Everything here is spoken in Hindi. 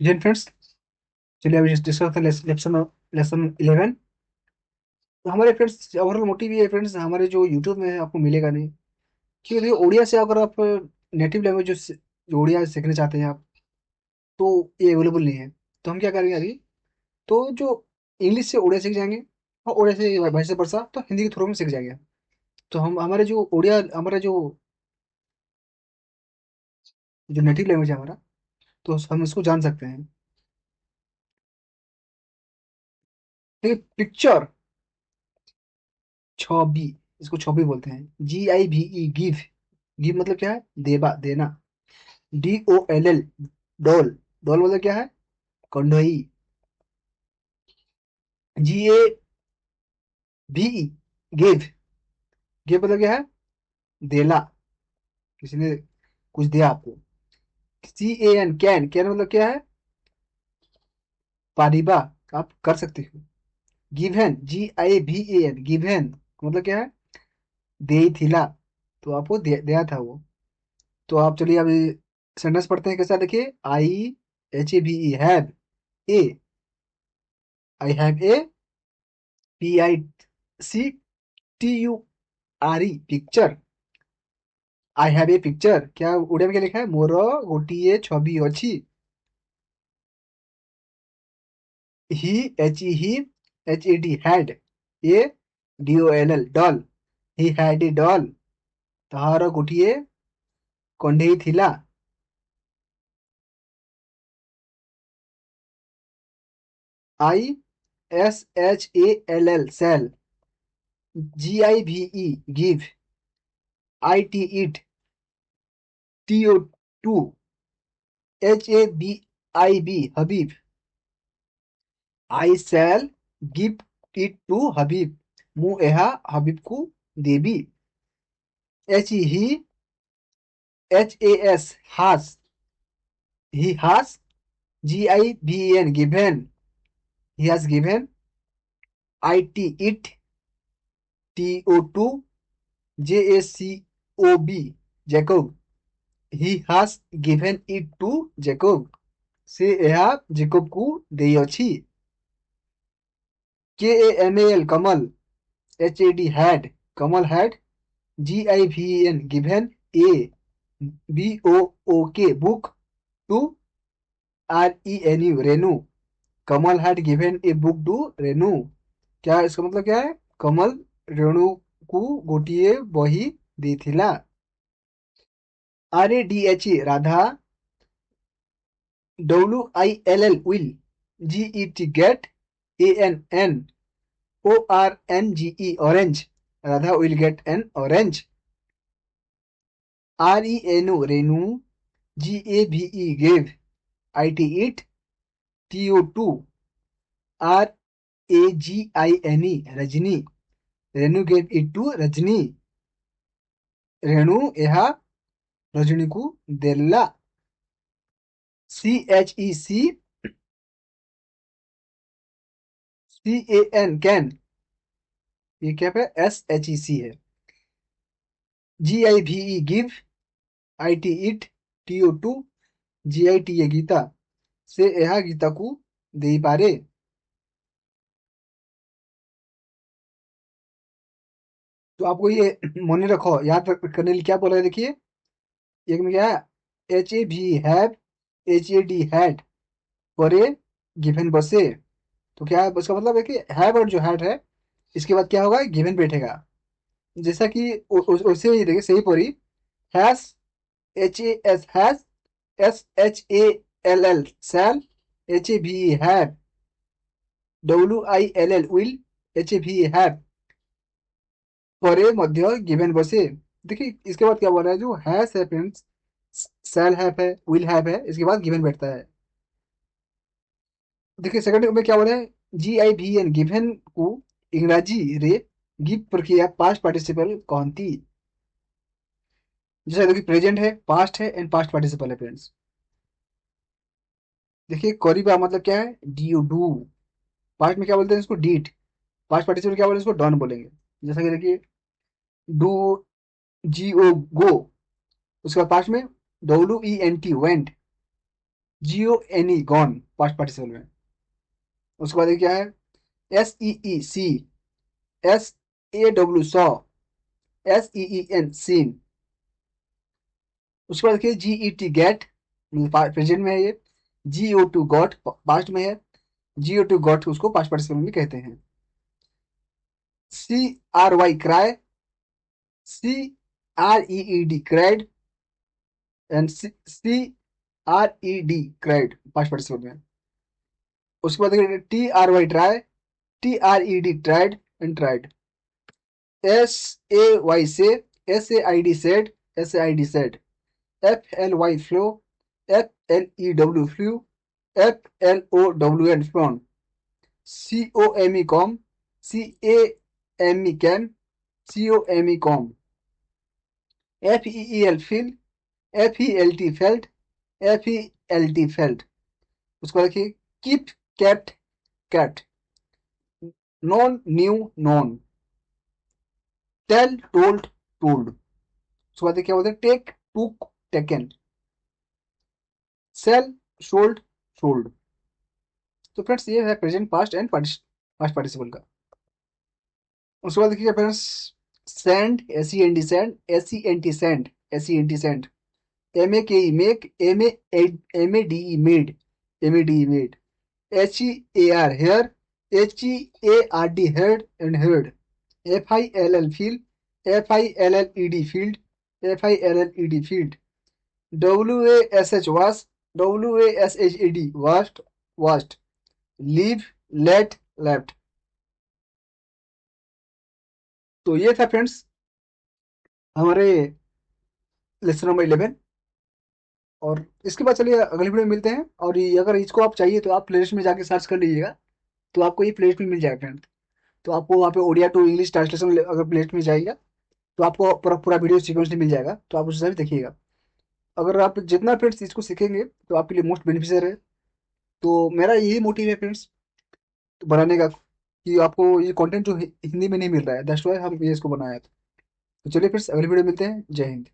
जी फ्रेंड्स, चलिए अभी डिस्कस करते हैं लेसन लेसन 11। तो हमारे फ्रेंड्स ओवरऑल मोटिव ये है फ्रेंड्स, हमारे जो यूट्यूब में आपको मिलेगा नहीं। क्योंकि देखिए उड़िया से अगर आप नेटिव लैंग्वेज जो उड़िया सीखना चाहते हैं आप, तो ये अवेलेबल नहीं है। तो हम क्या करेंगे अभी, तो जो इंग्लिश से उड़िया सीख जाएंगे और उड़िया से वैसे वर्षा तो हिंदी के थ्रू में सीख जाएंगे। तो हम हमारे जो उड़िया हमारा जो नेटिव लैंग्वेज है हमारा, तो हम इसको जान सकते हैं। देखिए पिक्चर, छवि, इसको छवि बोलते हैं। GIVE, give. गिव मतलब क्या है? देवा, देना। DOLL, doll. डॉल मतलब क्या है? कंडोई। GAVE, give. गिव मतलब क्या है? देला, किसी ने कुछ दिया आपको। CAN, can. कैन मतलब क्या है? पारिबा, आप कर सकते हो। गिवेन, GIVAN, गिवेन मतलब क्या है? दे थिला, तो आपको दिया था वो। तो आप चलिए अभी सेंटेंस पढ़ते हैं कैसा, देखिए। IHAVE, have a. I have a, PICTURE, picture. I have a picture, क्या उड़िया में क्या लिखा है? मोर गोटिए छवि अच्छी। He, HE, HAD, had. A, DOLL, doll. He had a doll, ତାହାର ଗୋଟିଏ କଣ୍ଢେଇ ଥିଲା। ISHALL, shall. GIVE, give. IT, it. TO, HABIB, Habib. I shall gift it to Habib, ମୁଁ ଏହା ହବିବକୁ ଦେବି। He, HAS, has. He has. GIVEN, given, he has given। IT, it। TO2, JACOB, Jacob, he has given it to Jacob, ସେ ଏହା ଜେକବକୁ ଦେଇଅଛି। KAMAL, Kamal. HAD, had, Kamal had। GIVEN, given a। BOOK, book। to RENU, Renu, Kamal had given a book to Renu. क्या इसका मतलब क्या है? कमल रेणु को गोटिए बही ଦେଇଥିଲା। RADHE, Radha. WILL, will। GET, get। ANN, ORNGE, orange, Radha will get an orange। RENU, Renu. GAVE, gave। IT, it। TO2, RAGINE, Rajni, Renu gave it to Rajni, Renu ଏହା ରଜନୀକୁ ଦେଲା। CHECAN, can. ये क्या है? SHEC है। GIVE, give. IT, it. TO2, GITA, Gita, से ଏହା ଗୀତାକୁ ଦେଇପାରେ। तो आपको ये मन रखो, याद करने लिए क्या बोला है, देखिए। एक में क्या है? HAV, have. HAD, had. परे, गिवन बसे। तो क्या है उसका मतलब है कि हैव और जो हैड है, इसके बाद क्या होगा? गिवन बैठेगा। जैसा कि वैसे ही देखिए, सही परी। Has, HAS, has. SHALL, shall. HAVE, have. WILL, will। HAVE, have. परे मध्य गिवन बसे। देखिए इसके बाद क्या बोल रहा है, जो हैज है फ्रेंड्स, शैल हैव है, विल हैव है, इसके बाद गिवन बैठता है। देखिए सेकंड में क्या बोल रहा है? GIVN, गिवन को इंग्राजी रे गिव प्रक्रिया पास्ट पार्टिसिपल कौनती। जैसे देखिए प्रेजेंट है, पास्ट है एंड पास्ट पार्टिसिपल है फ्रेंड्स। देखिए करीबा मतलब क्या है? Do, do. पास्ट में क्या बोलते हैं इसको? डीड। पास्ट पार्टिसिपल क्या बोलेंगे इसको? डॉन बोलेंगे। जैसा कि देखिए डू, GO, गो। उसके बाद पास्ट में WENT, went. GONE gone past participle में। उसके बाद ये क्या है? SEEC, SAW saw, SEEN seen. उसके बाद देखिए GET गेट, प्रेजेंट में है ये। GO2 गॉट पास्ट में है। GO2 गॉट उसको पास्ट पार्टिसिपल में भी कहते हैं। CRY cry, CREED cried, and CRED cried past participle में। उसके बाद देखिए TRY try, TRED tried and tried. SAY say, SAID said, SAID said. FLY fly, FLEW flew, FLOWN flown. COME come, CAME came, COME come. FEEL feel, FELT felt, FELT felt. उसको देखिए keep kept kept, know knew known, tell told told. उसके बाद क्या बोलते हैं? Take took taken, sell sold sold. तो फ्रेंड्स ये है present past and past participle का। उसके बाद देखिए friends send, SEND send, SENT sent, SENT sent. MAKE make, MADE made, MADE made. HEAR hear, HEARD heard and heard. FILL fill, FILLED filled, FILLED filled. WASH wash, WASHED washed, washed. Leave, left, left. तो ये था फ्रेंड्स हमारे लेसन नंबर 11। और इसके बाद चलिए अगली वीडियो में मिलते हैं। और ये अगर इसको आप चाहिए तो आप प्लेलिस्ट में जाके सर्च कर लीजिएगा, तो आपको ये प्लेलिस्ट में मिल जाएगा फ्रेंड। तो आपको वहाँ पे ओडिया टू इंग्लिश ट्रांसलेशन अगर प्लेलिस्ट में जाइएगा तो आपको पूरा पूरा वीडियो सीक्वेंस मिल जाएगा, तो आप उससे भी देखिएगा। अगर आप जितना फ्रेंड्स इसको सीखेंगे तो आपके लिए मोस्ट बेनिफिशियल है। तो मेरा यही मोटिव है फ्रेंड्स तो बनाने का, कि आपको ये कंटेंट जो हिंदी में नहीं मिल रहा है, दैट्स व्हाई हम ये इसको बनाया था। तो चलिए फ्रेंड्स अगली वीडियो मिलते हैं। जय हिंद।